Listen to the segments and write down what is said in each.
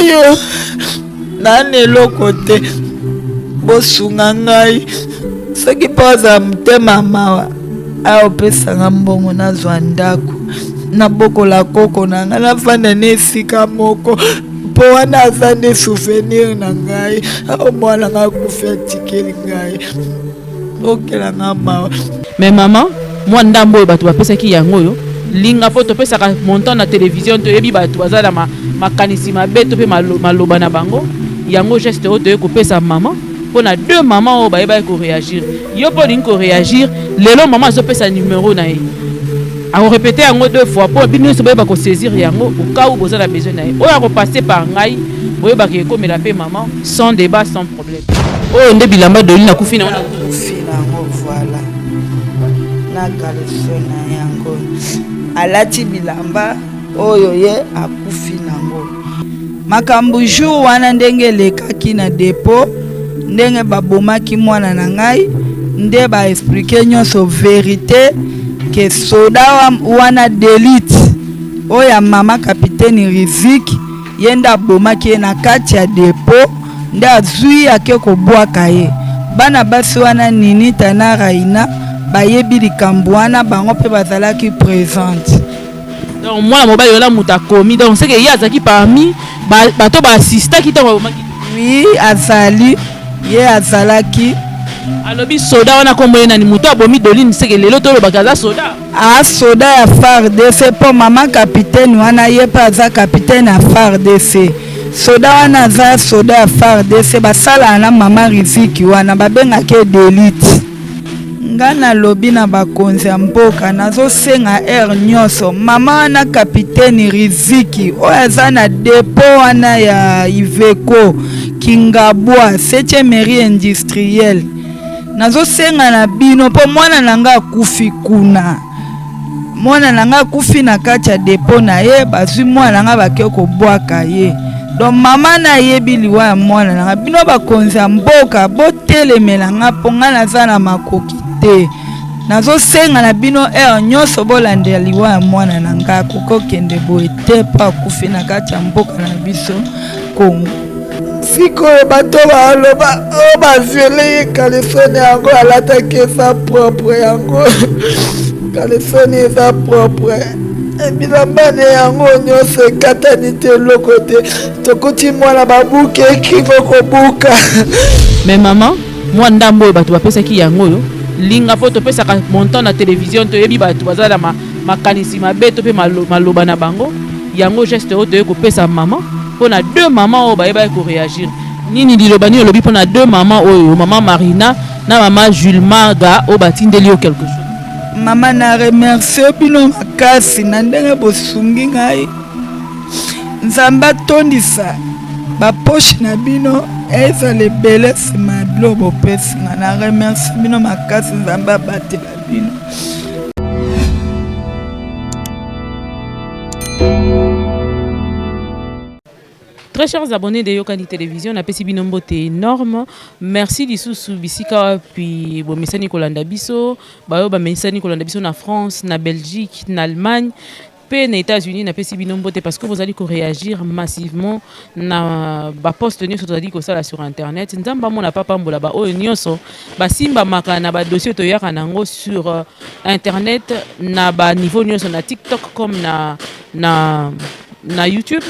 oyo nane lokote bosunga ngai soki poza mutema mawa aopesanga mbongo nazwa ndako nabokola koko na ngai nafanda nesika moko mpo wana aza nde souvenir na ngai omwana ngai kufi atikeli ngai okelanga mawa. Mais maman mwa ndambo oyo bato bapesaki yango oyo linga mpo topesaka montant na télévision toyebi bato baza na makanisi mabe to mpe maloba na bango yango geste oyo toye kopesa mama mpo na deux mama oyo bayebaki koréagir yo mpo olingi koréagir lelo mama azopesa numéro na ye akorépéte yango deux fois mpo bino nyonso boyeba kosaisir yango oka ou boza na besoin na ye oyo akopasse par ngai boyebaki ekomela mpe mama sans débat sans problème oyo nde bilamba doli nakufi na nakufi nango voilà nakaleso na yango alati bilamba oyo ye akufi nango makambo jour wana ndenge elekaki na depo ndenge babomaki mwana na ngai nde baexplike nyonso verité ke soda wana delite oyo mama kapitaine Riziki ye nde abomaki ye na kati ya depo nde azwi ake kobwaka ye bana basi wana Ninita na Raina bayebi likambo wana bango mpe bazalaki présente. Donc mwana mobali ola muta komi donc c'est que ye azalaki parmi bato baassistaki ntango babomaki. Oui azali ye azalaki alobi soda wana kombo ye nani moto abomi Doline seke lelo tolobaka aza soda soda ya FARDC mpo mama kapitaine wana ye mpe aza kapitaine ya FARDC soda wana aza soda ya FARDC basalaka na mama Riziki wana babengaki delite. Nga nalobi na bakonzi ya mboka nazosenga air nyonso mama wana kapitaine Riziki oyo aza na depo wana ya Iveco Kingabwa 7e mairie industrielle nazosenga na bino mpo mwana nanga akufi kuna mwana nanga akufi na kati ya depo na ye bazwi mwana nanga bake kobwaka ye donc mama na yebi liwa ya mwana nanga bino bakonzi ya mboka botelemela nga mpo nga naza na makoki te nazosenga na bino air nyonso bolandela liwa ya mwana nanga kokokende boye te mpo akufi na kati ya mboka na biso Kongo. Sikoyo bato baloba o baviole ye kalesoni yango alataki eza propre yango kalesoni eza propre bilamba ne yango nyonso ekatani te eloko te tokuti mwana babuka ekiko kobuka. Mais maman mwa ndambo oyo bato bapesaki yango oyo linga mpo topesaka montant na télévision toyebi bato baza na makanisi mabe to mpe maloba na bango yango geste oyo toye kopesa mama mpo na deux mama oyo bayebaki koréagir nini liloba nini olobi mpo na deux mama oyo mama Marina na mama Jules Maga oyo batindeli yo quelque chose. Mama na remercie bino makasi na ndenge bosungi ngai nzambe atondisa baposhe na bino ezala ebele nsima ya bilo bopesi nga na remercie bino makasi nzambe abatela bino. Très chers abonnés de Yokani Télévision, na pesi bino mbote énorme. Merci lisusu bisika puis bo mesani kolanda biso, ba yo ba mesani kolanda biso na France, na Belgique, na Allemagne, pe na États-Unis na pesi bino mbote parce que vous allez réagir massivement na ba poste nyonso tozali ko sala sur internet. Nzamba mona papa mbola ba oyo nyonso ba simba maka na ba dossier to yaka nango sur internet na ba niveau nyonso na TikTok comme na YouTube.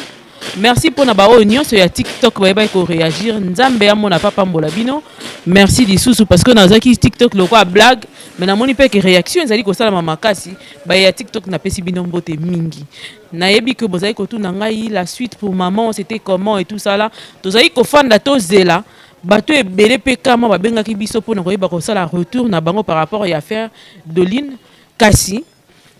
Merci pour na ba oignon sur TikTok ba ko réagir nzambe ya mona papa mbola bino merci lisusu parce que nazaki TikTok le quoi blague mais na moni pe que réaction ezali ko sala makasi ba ya TikTok na pesi bino mbote mingi na yebi que bozali ko tuna ngai la suite pour maman c'était comment et tout ça là tozali ko fanda to zela bato ebele pe kama ba bengaki biso pour na ko yeba ko sala retour na bango par rapport à affaire Doline kasi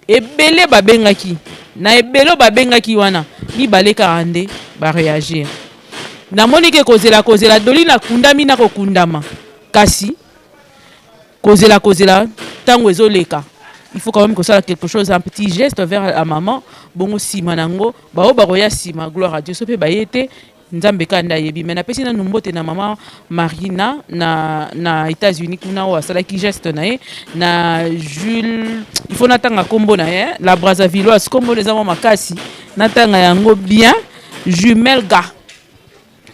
ebele babengaki na ebelo babengaki wana mibale 42 ba réagir na monike kozela Doline akundami na kokundama kasi kozela tango ezoleka il faut quand même que ça quelque chose un petit geste vers la maman bongo sima nango ba roya sima gloire à Dieu so pe bayete nzambe kanda yebi mais na pesi na numbote na mama Marina na États-Unis kuna wa sala ki geste na ye na Jules il faut natanga kombo na ye la Brazzavilloise kombo les amants makasi natanga yango bien jumelle ga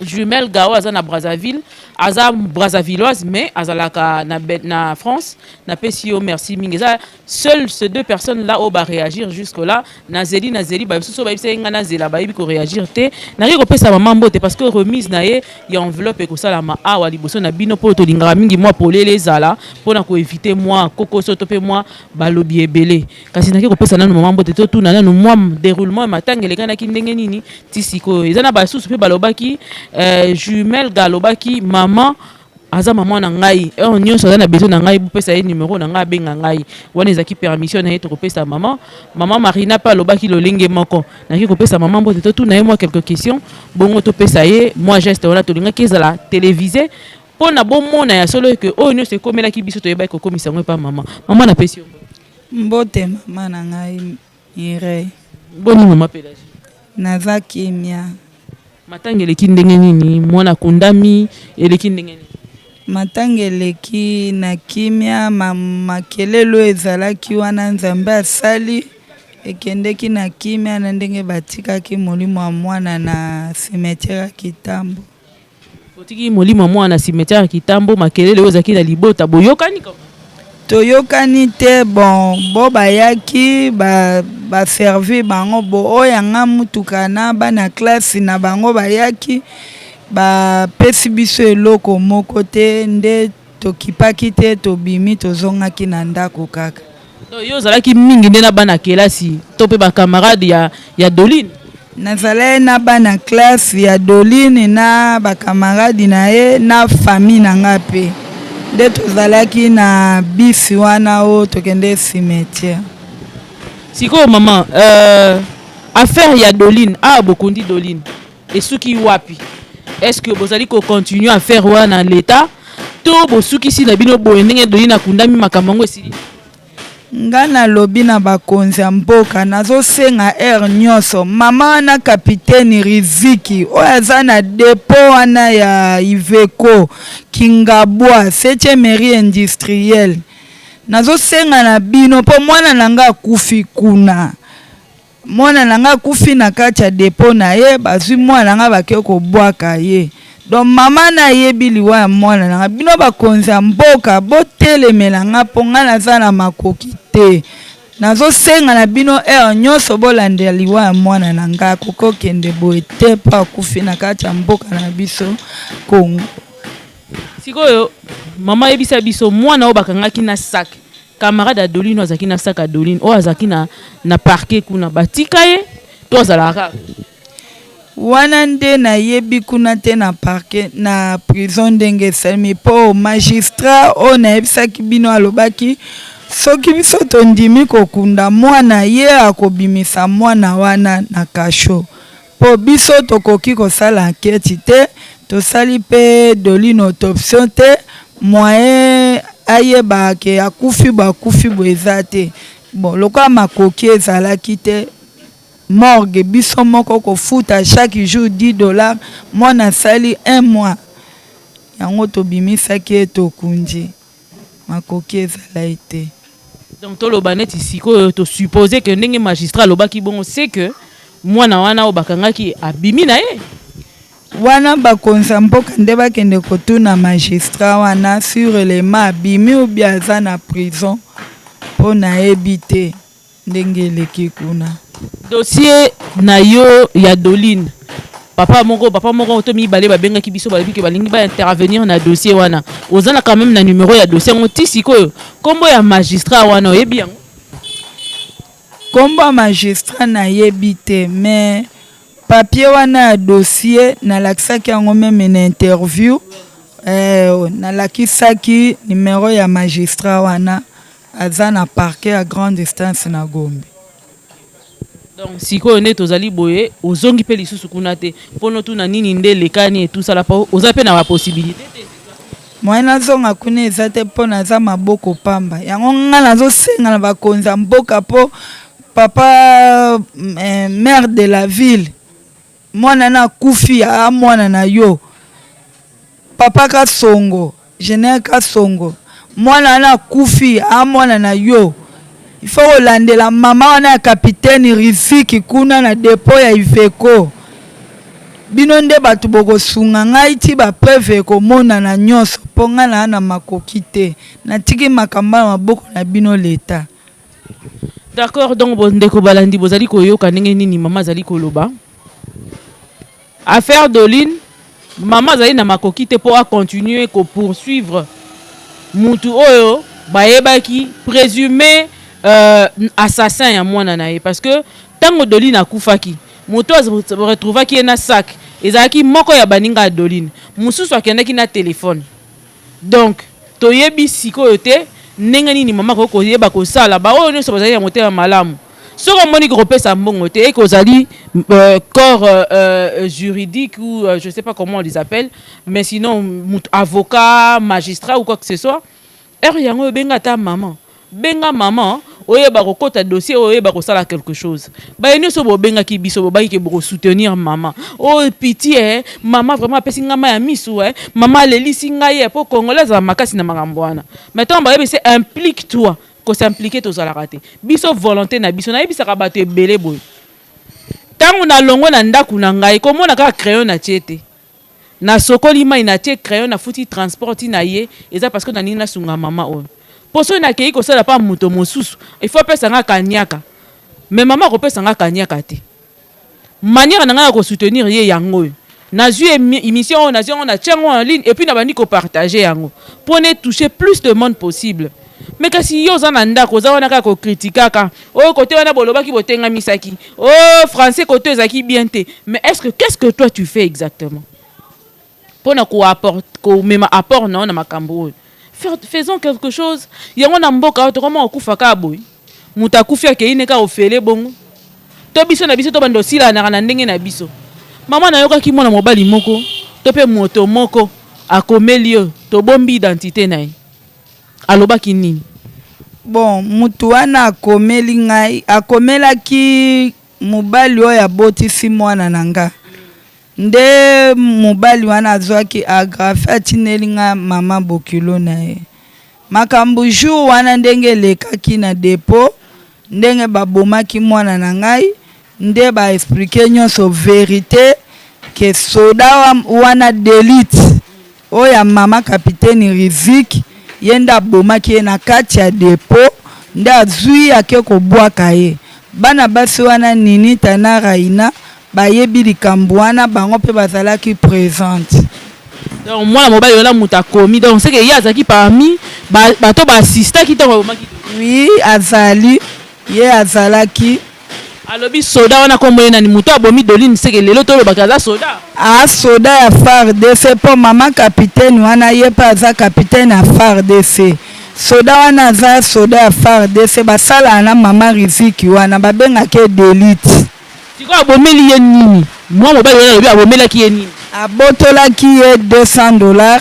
jumelle Gao aza na Brazzaville, aza Brazzavilloise mais azalaka na France. Na pesio merci mingeza. Seules ces deux personnes là au ba réagir jusque là. Nazeli ba biso ba bisa nga nazela ba ko réagir te. Na ri ko pesa maman mbote parce que remise na ye ya enveloppe ko sala ma awa liboso na bino po to lingara mingi moi polele zala pona ko éviter moi koko soto pe moi balobi ebele. Kasi na ki ko pesa na maman mbote to tuna na moi déroulement matangele kana ki ndenge nini tisiko ezana ba susu pe balobaki jumelle galobaki maman aza maman na ngai nyonso aza na besoin na ngai bopesa ye numéro na ngai abenga ngai wana ezaki permission na ye tokopesa maman Marina pa alobaki lolenge moko naki kopesa maman mbote totuna ye moi quelques questions bongo topesa ye moi geste wana tolingaki ezala télévisé mpo na bomona ya solo ke oyo nyonso ekomelaki biso toyebaki kokomisa yango epa maman napesi yo mbote mama na ngai ire boni mama Pélagie naza kimia matanga eleki ndenge nini mwana kundami eleki ndenge nini matanga eleki na kimia makelelo ezalaki wana nzambe asali ekendeki na kimia na ndenge batikaki molimo wa mwana na cimetière ya Kitambo otiki molimo wa mwana na cimetière ya Kitambo makelelo oyo ezalaki na libota boyokani kama toyokani te bon bo bayaki baservi bango bo oyo anga mutuka na bana klasi na bango bayaki bapesi biso eloko moko te nde tokipaki te tobimi tozongaki na ndako kaka yo ozalaki mingi nde na bana kelasi to mpe bakamarade ya Doline nazalaki na bana klasi ya Doline na bakamaradi na ye na famille na nga mpe nde tozalaki na bisi wana o tokende cimetière sikoyo maman affaire ya Doline bokundi Doline esuki wapi est-ce que bozali ko continuer à faire wana l'état to bosuki si na bino boye ndenge Doline akundami makambo ngo esili nga nalobi na bakonzi ya mboka nazosenga nyonso mama wana kapiteni Riziki oyo aza na depo wana ya Iveco Kingabwa 7e mairie industrielle nazosenga na bino po mwana nanga akufi kuna mwana nanga akufi na kati ya depo na ye bazwi mwana nanga bake kobwaka ye donc mama na yebi liwa ya mwana nanga bino bakonzi ya mboka botelemela nga mpo nga naza na makoki te nazosenga na bino nyonso bolandela liwa ya mwana nanga akoki okende boye te mpo akufi na kati ya mboka na biso Kongo sikoyo mama yebisa biso mwana oyo bakangaki na sac camarade ya Doline azaki na sac ya Doline oyo azaki na parquet kuna batika ye to azalaka wana nde nayebi kuna te na parquet na prison ndenge esalemi mpo magistrat oyo nayebisaki bino alobaki soki biso tondimi kokunda mwana ye akobimisa mwana wana na kasho mpo biso tokoki kosala anketi te tosali mpe Doline autopsie te moyen ayeba ke akufi bakufi bo eza te bon lokola makoki ezalaki te morgue biso moko kofuta chaque jour $10 mwana sali 1 mois yango tobimisaki tokunji makoki ezala ete donc toloba neti sikoyo to supposer que ndenge magistrat lobaki bongo c'est que mwana wana oyo bakangaki abimi na ye wana bakonzi ya mboka nde bakende kotuna magistrat wana sur elema abimi ou bien aza na prison mpo nayebi te ndenge eleki kuna dossier na yo ya Doline papa moko to mibale babengaki biso balobi ke balingi ba intervenir na dossier wana ozana quand même na numéro ya dossier ngo ti sikoyo kombo ya magistrat wana oyebi yango kombo ya magistrat nayebi te mais papier wana ya dossier nalakisaki yango meme na interview nalakisaki numéro ya magistrat wana aza na parquet à grande distance na Gombe donc sikoyo nde tozali boye ozongi mpe lisusu kuna te mpono tuna nini nde lekani etusala mpo oza mpe na baposibilité te moye nazonga kuna eza te mpo naza maboko pamba yango nga nazosenga na bakonzi ya mboka mpo papa maire de la ville mwana na kufi mwana na yo papa Kasongo Général Kasongo mwana na kufi mwana na yo il faut olandela mama wana ya kapiteni Riziki kuna na depo ya Iveco bino nde bato bokosunga ngai ti bapreve ekomonana nyonso mpo ngai na makoki te natiki makambo na maboko na bino leta. D'accord, donc ndeko balandi bozali koyoka ndenge nini mama azali koloba affaire Doline mama azali na makoki te mpo acontinue kopoursuivre mutu oyo bayebaki présumé assassin ya mwana na ye parce que ntango Doline akufaki moto retrouvaki ye na sac ezalaki moko ya baninga ya Doline mosusu akendaki na telefone. Donc toyebi sikoyo te ndenge nini mama koyeba kosala baoyo nyonso bazali ya motema malamu soki omoni kopesa mbongo te ekozali corps juridique ou je sais pas comment on les appelle, mais sinon avocat, magistrat ou quoi que ce soit yango benga ta maman benga maman oyeba kokota dossier oyeba kosala quelque chose bayeni so bobengaki biso bobayiki boko soutenir maman pitié maman vraiment apesi ngama ya misu maman alelisi ngai po congolaise za makasi na makambo wana maintenant bayebi se implique toi ko s'impliquer tozalaka te biso volonté na biso nayebisaka bato ebele boye ntango na longo na ndako na ngai komona kaka crayon na tie te na sokoli mai na tie crayon na futi transport na ye eza parce que na nini nasunga mama oyo poso na kei kosala pa moto mosusu il faut pesa nga kanyaka mais maman ko pesa nga kanyaka te manière na nga ko soutenir ye yango na ju émission na tchango en ligne et puis na bandi ko partager yango pour ne toucher plus de monde possible. Mais kasi yo za na ndako za wana ka ko critiquer oh côté wana bolobaki botenga misaki oh français côté ezaki bien te mais qu'est-ce que toi tu fais exactement pour na ko apport ko mema apport na makambo faisons quelque chose yango na mboka to comment okufa ka boy muta kufia ke ine ka ofele bongo to biso na biso to bando sila na ndenge na biso mama na yoka ki mona mobali moko to pe moto moko akomeli yo to bombi identité na ye alobaki nini bon mutu wana akomeli ngai akomelaki mobali oyo abotisi mwana na nga nde mobali wana azwaki agrafe atineli nga mama bokilo na ye makambo jour wana ndenge elekaki na depo ndenge babomaki mwana na ngai nde baexplike nyonso verité ke soda wana delite oyo ya mama kapitaine Riziki ye nde abomaki ye na kati ya depo nde azwi ake kobwaka ye bana basi wana Ninita na Raina bayebi likambo wana bango mpe bazalaki présente. Donc mwana mobali wana muta komi donc c'est que ye azalaki parmi bato baassistaki ntango babomaki oui azali ye azalaki alobi soda wana kombo ye nani mutu abomi Doline seke lelo tolobaka aza soda soda ya FARDC mpo mama kapitaine wana ye mpe aza kapitaine ya FARDC soda wana aza soda ya FARDC basala na mama Riziki wana babengaki delite sikoyo abomeli ye nini mwa mobali wana alobi abomelaki ye nini abotolaki ye $200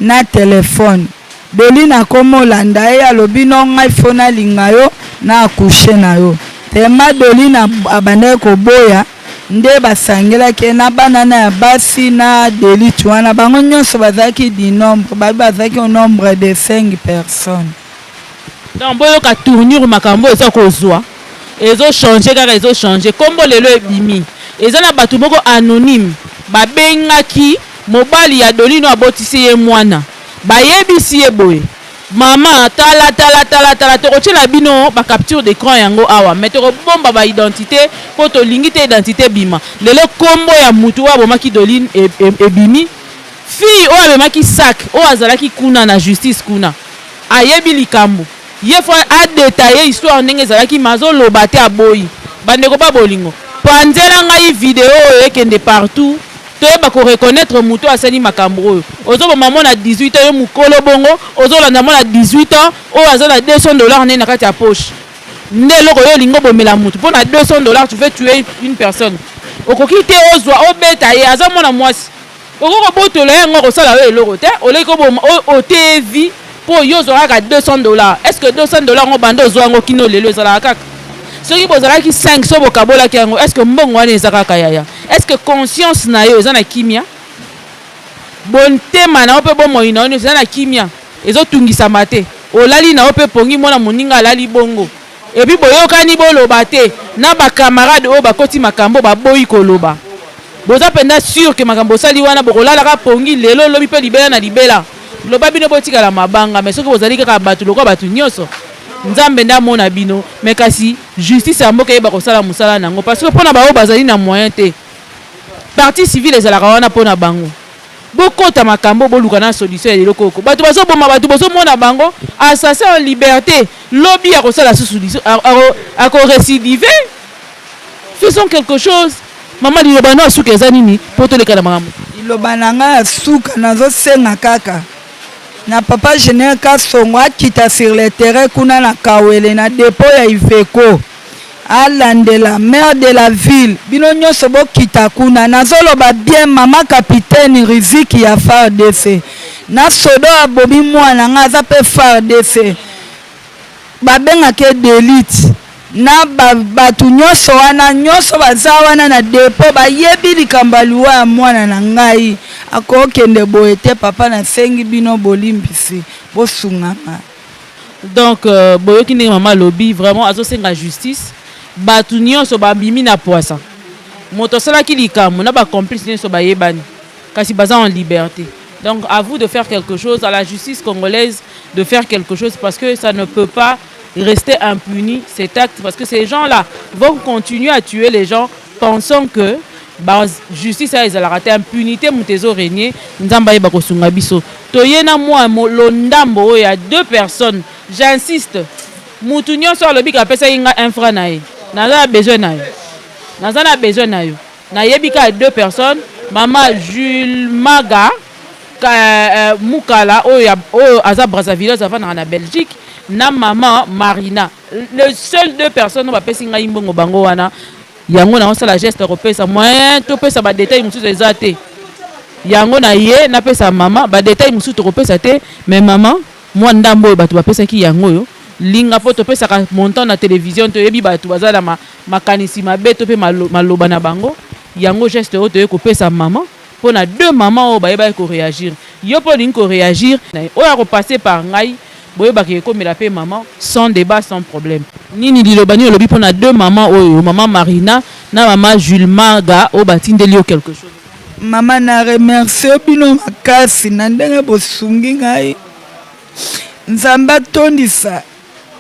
na telefone Doline akomolanda ye alobi no ngai fo nalinga yo na akushe na yo tema Doline abandaki koboya nde basangelaki na banana ya basi na delite wana bango nyonso bazalaki di nombre bazalaki au nombre de 5 personnes. Donc boyoka tournure makambo eza kozwa ezo changer kaka ezo changer kombo lelo ebimi eza na bato moko anonyme babengaki mobali ya Doline abotisi ye mwana bayebisi ye boye mama tala tokotiela bino ba capture d'écran yango awa mais tokobomba ba identité po tolingi te identité bima lelo kombo ya mutu wa bomaki Doline ebimi fille oyo abemaki sac oyo azalaki kuna na justice kuna ayebi likambo ye fo adetaye histoire ndenge ezalaki mazoloba te aboyi bandeko ba bolingo panzela ngai video oyo ekende partout toyeba ko reconnaître mutu asali makambo oyo ozoboma mona 18 ans yo mukolo bongo ozolanda mona 18 ans oyo aza na $200 ne na kati ya poche nde loko yo lingo bomela mutu po na $200 tu veux tuer une personne okoki te ozwa obeta ye aza mona mwasi okoko botola yango kosala yo eloko te oleki oboma otevi po yo ozwa kaka $200 est ce que $200 ngo bando ozwa yango kino lelo ezalaka kaka soki bozalaki 5 so bokabolaki yango est ce que mbongo wana eza kaka yaya est ce que conscience na yo eza na kimia bontema na yo mpe bomoi na yo eza na kimia ezotungisama te olali na yo mpe pongi mwana moninga alali bongo epi boyokani boloba te na bakamarade oyo bakoti makambo baboyi koloba boza penda sûr que makambo sali wana bokolala ka pongi lelo lobi pe libela na libela loba bino botika la mabanga mais soki bozali kaka batu lokwa batu nyonso nzambe nda mona bino mais kasi justice ya mboka yeba kosala musala nango parce que pona bao bazali na moyen te partie civile ezalaka wana pona bango bokota makambo boluka na solution ya lelo koko bato bazoboma bato bozomona bango assassin en liberté lobi ya kosala solution ako récidive faisons quelque chose. Maman liloba no asuka eza nini po toleka na makambo liloba na nga asuka nazosenga kaka na papa Général Kasongo akita sur le terrain kuna na Kawele na dépôt ya Iveco alandela maire de la ville bino nyonso bokita kuna nazoloba bien mama capitaine Riziki ya FARDC na sodo abomi mwana nga aza pe FARDC babengaka d'élite na batu nyonso wana nyonso baza wana na depo bayebi likambo liwa ya mwana na ngai akokende boye te papa nasengi bino bolimbisi bosungama. Donc boyoki ndenge mama lobi vraiment azosenga justice batu nyonso babimi na poisa moto asalaki likambo na bacomplice nyonso bayebani kasi baza en liberté. Donc à vous de faire quelque chose, à la justice congolaise de faire quelque chose parce que ça ne peut pas rester impuni cet acte parce que ces gens-là vont continuer à tuer les gens pensant que justice a la raté impunité mutezo régner nzamba yeba kosunga biso toyena moi londambo ya deux personnes j'insiste mutu nyonso alobi ka pesa inga infra na ye naza besoin na yo naza na besoin na yo na yebika deux personnes mama Jules Maga Mukala oyo aza Brazzaville azava na Belgique na maman Marina les seules deux personnes on va pesi ngai mbongo bango wana yango na osala geste repesa moyen to pesa ba détail mususu ezate yango na ye na pesa mama ba détail mususu to repesa te mais maman moi ndambo bato ba pesa ki yango yo linga po to pesa ka montant na télévision to yebi bato bazala makanisi mabe to pe maloba na bango yango geste o to ko pesa maman pour na deux mamans o ba yeba ko réagir yo po lingo réagir o ya ko passer par ngai boye bakeye komela pe maman sans débat sans problème nini lilobani olobi pona deux mamans oyo maman Marina na maman Jules Maga o batindeli yo quelque chose. Maman na remercie bino makasi na ndenge bosungi ngai nzamba tondisa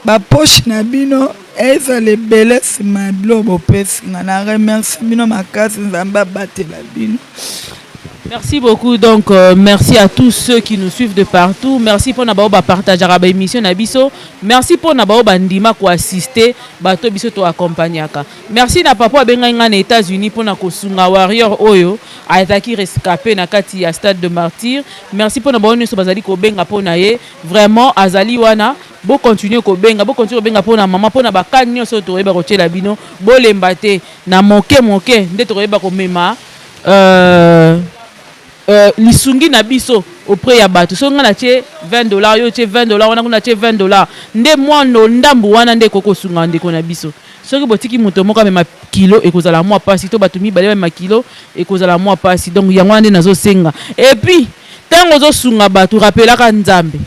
ba poche na bino eza le belesi mablo bopesi na remercie bino makasi nzamba batela bino. Merci beaucoup. Donc, merci à tous ceux qui nous suivent de partout. Merci pour n'avoir partagé la émission Nabiso. Merci pour n'avoir bandima pour assister. Bato biso to accompagner. Merci na papa benga aux États-Unis pour na kosunga warrior oyo a été rescapé na kati ya stade de martyr. Merci pour n'avoir nous bazali ko benga pour naye. Vraiment azali wana bo continuer ko benga pour na maman pour na bakani nyoso to yeba ko tela bino bo lembate na moke nde to yeba ko mema lisungi na biso auprès ya bato so nga na tie $20 yo tie $20 wana kuna tie $20 nde mwana ndambu wana nde koko sunga ndeko na biso soki botiki moto moko mema kilo ekozala mwa pasi to bato mibale mema kilo ekozala mwa pasi donc yango wana nde nazosenga et puis tango ozosunga bato rappelaka nzambe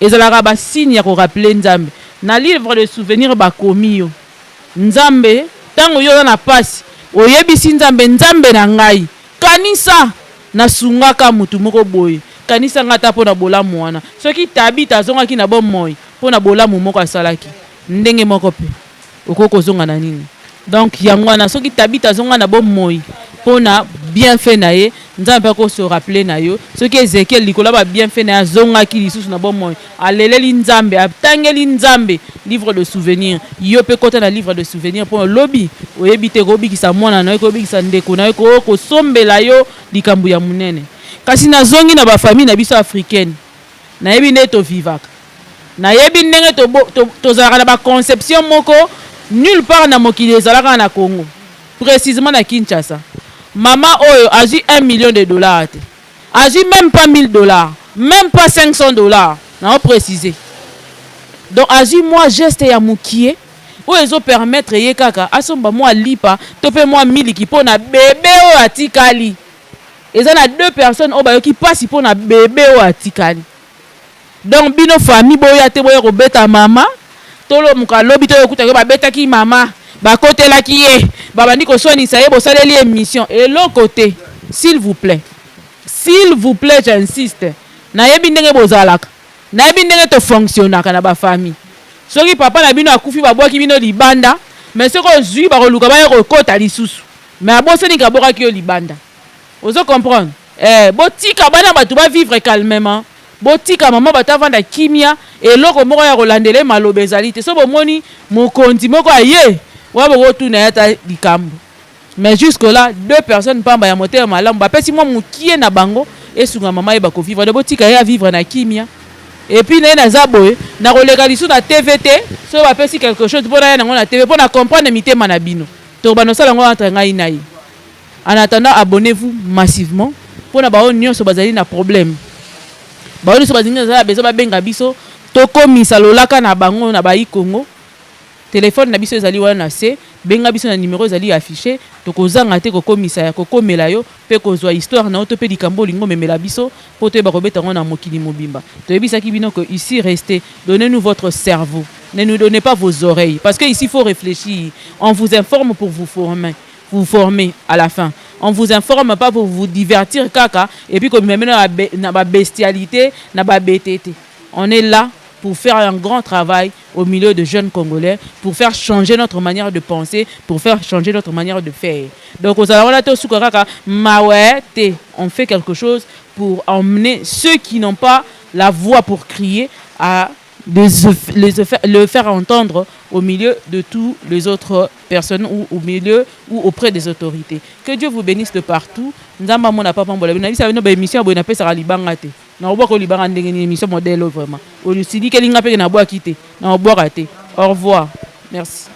ezalaka ba signe ya ko rappeler nzambe na livre de souvenirs bakomi yo nzambe tango yo na pasi oyebisi nzambe na ngai kanisa na sungaka mutu moko boye kanisa ngata pona bolamu wana soki tabita zongaki na bomoi pona bolamu moko asalaki ndenge moko pe okoko zonga na nini donc yango wana soki tabita zonga na bomoi pona bien fait na ye nzambe ko se rappeler na yo soki Ezekiel likola ba bien fait na zonga ki lisusu na bomoi aleleli nzambe atangeli nzambe livre de souvenirs yo pe kota na livre de souvenirs pour lobby oyebite ko bikisa mwana na ko bikisa ndeko na ko sombela yo likambu ya munene kasi na zongi na ba famille na biso africaine na yebi ne to vivaka na yebi ndenge to zalaka na ba conception moko nulle part na mokili ezalaka na Congo précisément na Kinshasa. Maman oyo a eu $1 million a eu même pas $1000 même pas $500 n'a pas précisé donc a eu moi geste ya mukie ou ezo permettre ye kaka asomba moi lipa topé moi miliki pour na bébé o atikali eza na deux personnes o bayo ki passe pour na bébé o atikali donc bino famille boya te boya ko beta mama tolo muka lobi to yokuta ko ba beta ki mama bakotelaki ye babandi koswanisa ye bosaleli émission eloko côté s'il vous plaît j'insiste nayebi ndenge bozalaka nayebi ndenge tofonctionnaka na bafamille soki papa na bino akufi babwaki bino libanda mais soki ozwi bakoluka baye kokota lisusu mais abosani kabokaki yo libanda ozo comprendre botika bana bato bavivre calmement botika mama bato avanda kimia eloko moko ya kolandela maloba ezali te so bomoni mokonzi moko aye wabokotuna ya ta likambo mais jusque là deux personnes pamba ya moteur malamu bapesi mwa mokie na bango esunga mama ye bakovivre de botika ye avivre na kimia et puis naye naza boye na koleka lisu na TVT so bapesi quelque chose mpona ye nango na TV mpona comprendre mitema na bino to banosala ngo entre ngai na ye. En attendant, abonnez-vous massivement mpona bao nyonso bazali na problème bao nyonso bazali na besoin babenga biso tokomisa lolaka na bango na bayi Congo téléphone na biso ezali wana se benga biso na numéro ezali affiché tokozanga te kokomisa ya kokomela yo pe kozwa histoire na to pe likambo lingo memela biso po to ba kobeta ngo na mokili mobimba to yebisaki bino que ici restez, donnez-nous votre cerveau, ne nous donnez pas vos oreilles parce que ici faut réfléchir, on vous informe pour vous former à la fin. On vous informe pas pour vous divertir kaka et puis comme même na ba bestialité na ba BTT. On est là pour faire un grand travail au milieu de jeunes Congolais, pour faire changer notre manière de penser, pour faire changer notre manière de faire. Donc, on fait quelque chose pour emmener ceux qui n'ont pas la voix pour crier à le faire entendre au milieu de toutes les autres personnes ou au milieu ou auprès des autorités. Que Dieu vous bénisse de partout. Nzamba mona papa mbola bina bisa bino ba émission boy na pesa ka libanga te. Na obwa ko libanga ndenge ni émission modèle vraiment. O sidi kelinga pe na bwa kité. Na obwa te. Au revoir. Merci.